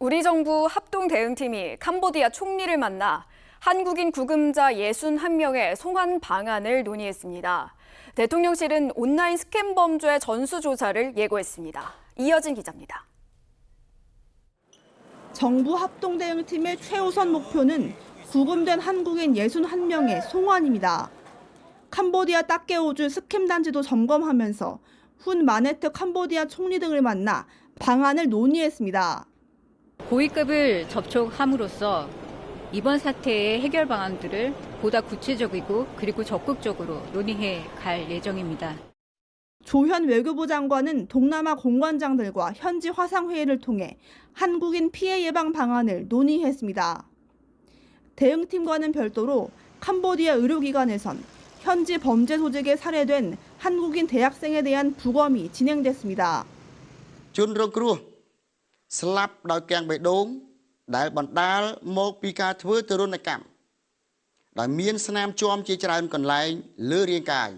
우리 정부 합동대응팀이 캄보디아 총리를 만나 한국인 구금자 61명의 송환 방안을 논의했습니다. 대통령실은 온라인 스캠 범죄 전수조사를 예고했습니다. 이어진 기자입니다. 정부 합동대응팀의 최우선 목표는 구금된 한국인 61명의 송환입니다. 캄보디아 딱게오주 스캠 단지도 점검하면서 훈 마네트 캄보디아 총리 등을 만나 방안을 논의했습니다. 고위급을 접촉함으로써 이번 사태의 해결 방안들을 보다 구체적이고 그리고 적극적으로 논의해 갈 예정입니다. 조현 외교부 장관은 동남아 공관장들과 현지 화상회의를 통해 한국인 피해 예방 방안을 논의했습니다. 대응팀과는 별도로 캄보디아 의료기관에선 현지 범죄 조직에 살해된 한국인 대학생에 대한 부검이 진행됐습니다. ជនរងគ្រោះស្លាប់ដោយកាំងបេះដូងដែលបណ្ដាលមកពីការធ្វើទរណកម្មដោយមានស្នាមជាប់ជាច្រើនកន្លែងលើរាងកាយ